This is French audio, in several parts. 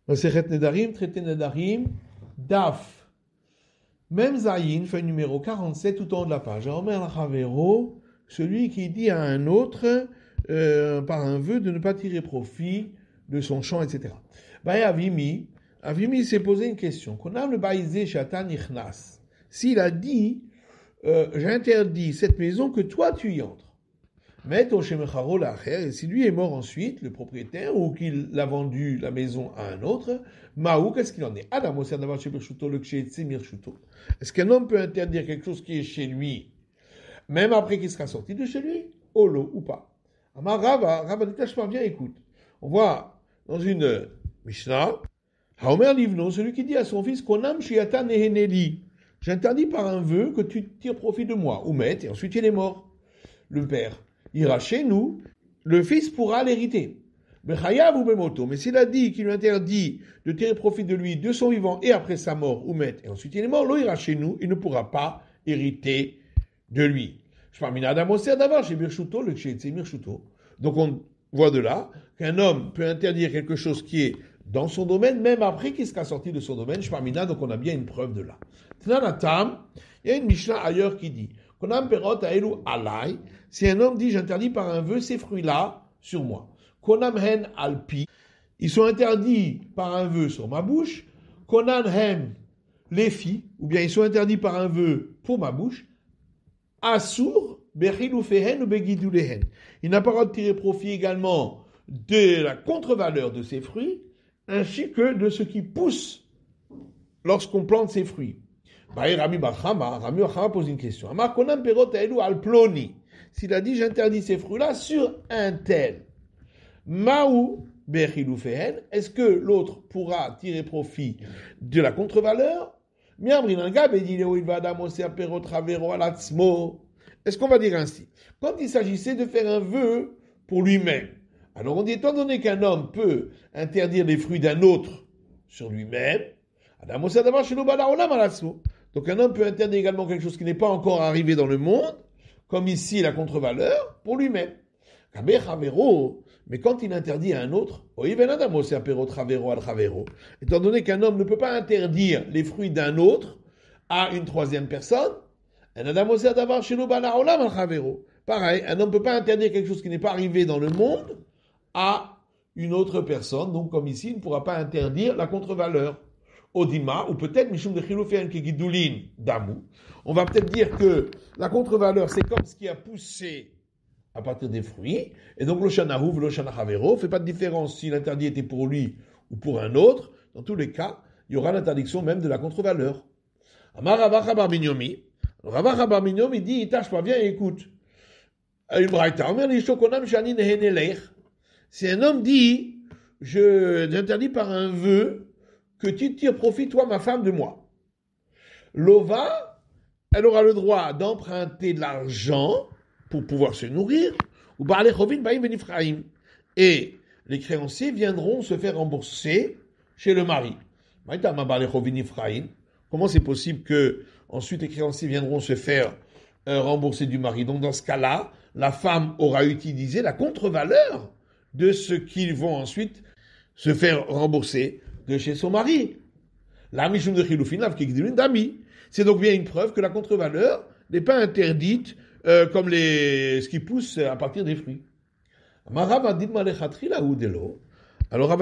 Masechet Nedarim, traité Nedarim, Daf. Même Zayin, feuille numéro 47, tout en haut de la page. Omer Lachavero, celui qui dit à un autre, par un vœu, de ne pas tirer profit de son champ, etc. Bah, Avimi s'est posé une question. Konam le baïzé shatan ichnas. S'il a dit, j'interdis cette maison que toi tu y entres. Mais et si lui est mort ensuite, le propriétaire, ou qu'il a vendu la maison à un autre, Maou, qu'est-ce qu'il en est? Est-ce qu'un homme peut interdire quelque chose qui est chez lui, même après qu'il sera sorti de chez lui, Olo ou pas? Amar Rava dit, je bien, écoute. On voit dans une Mishnah, Haomer Livno, celui qui dit à son fils, Konam shiata neheneli, j'interdis par un vœu que tu tires profit de moi, ou met, et ensuite il est mort. Le père ira chez nous, le fils pourra l'hériter. Mais s'il a dit qu'il lui interdit de tirer profit de lui de son vivant et après sa mort, ou met, et ensuite il est mort, l'eau ira chez nous, il ne pourra pas hériter de lui. Donc on voit de là qu'un homme peut interdire quelque chose qui est dans son domaine, même après qu'il sera sorti de son domaine. Donc on a bien une preuve de là. Il y a une Mishnah ailleurs qui dit, si un homme dit j'interdis par un vœu ces fruits-là sur moi, konam hen alpi, ils sont interdits par un vœu sur ma bouche, konan hem les filles, ou bien ils sont interdits par un vœu pour ma bouche, asur bechilufehen ou begidulehen. Il n'a pas le droit de tirer profit également de la contre-valeur de ces fruits, ainsi que de ce qui pousse lorsqu'on plante ces fruits. Rami Bachama pose une question. Amar konam perot aelu al ploni. S'il a dit j'interdis ces fruits-là sur un tel. Maou bechilufehen. Est-ce que l'autre pourra tirer profit de la contre-valeur? Est-ce qu'on va dire ainsi? Quand il s'agissait de faire un vœu pour lui-même, alors on dit étant donné qu'un homme peut interdire les fruits d'un autre sur lui-même, donc un homme peut interdire également quelque chose qui n'est pas encore arrivé dans le monde, comme ici la contre-valeur, pour lui-même. Mais quand il interdit à un autre, étant donné qu'un homme ne peut pas interdire les fruits d'un autre à une troisième personne, pareil, un homme ne peut pas interdire quelque chose qui n'est pas arrivé dans le monde à une autre personne, donc comme ici, il ne pourra pas interdire la contre-valeur. Odima, ou peut-être Mishum de Chiluféen qui guidulin d'amou. On va peut-être dire que la contre-valeur, c'est comme ce qui a poussé à partir des fruits, et donc l'Oshanahu, l'Oshanachavero, fait pas de différence si l'interdit était pour lui ou pour un autre. Dans tous les cas, il y aura l'interdiction même de la contre-valeur. Amar Ravacha bar Binyomi. Ravacha bar Binyomi dit, Itash, viens et écoute. Une braïta. Omer l'Ishokonam Shani Nehenelech. Si un homme dit, j'interdis par un vœu, que tu tires profit, toi, ma femme, de moi. L'ova, elle aura le droit d'emprunter de l'argent pour pouvoir se nourrir, ou et les créanciers viendront se faire rembourser chez le mari. Comment c'est possible que ensuite les créanciers viendront se faire rembourser du mari? Donc dans ce cas-là, la femme aura utilisé la contre-valeur de ce qu'ils vont ensuite se faire rembourser de chez son mari. La Mishum de Chilufin, d'ami. C'est donc bien une preuve que la contre-valeur n'est pas interdite comme ce qui pousse à partir des fruits. Alors Rav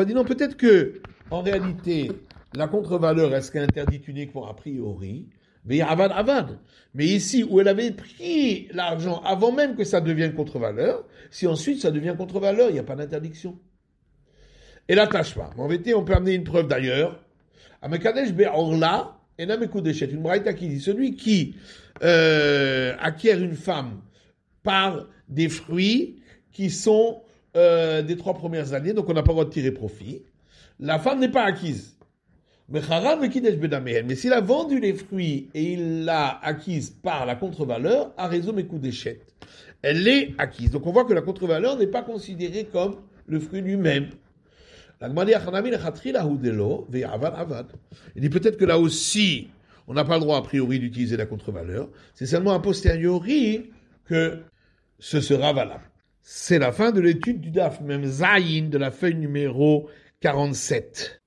dit non, peut-être que en réalité la contre-valeur est-ce qu'elle est interdite uniquement a priori, mais avad. Mais ici où elle avait pris l'argent avant même que ça devienne contre-valeur, si ensuite ça devient contre-valeur, il n'y a pas d'interdiction. Et la tâche pas. Mais en vérité, on peut amener une preuve d'ailleurs. Amekadesh be'orla et namekudeshet. Une braïta qui dit celui qui acquiert une femme par des fruits qui sont des 3 premières années, donc on n'a pas le droit de tirer profit. La femme n'est pas acquise. Mais s'il a vendu les fruits et il l'a acquise par la contre-valeur, a raison mekudeshet. Elle est acquise. Donc on voit que la contre-valeur n'est pas considérée comme le fruit lui-même. Il dit peut-être que là aussi, on n'a pas le droit a priori d'utiliser la contre-valeur. C'est seulement a posteriori que ce sera valable. C'est la fin de l'étude du DAF, même Zayin, de la feuille numéro 47.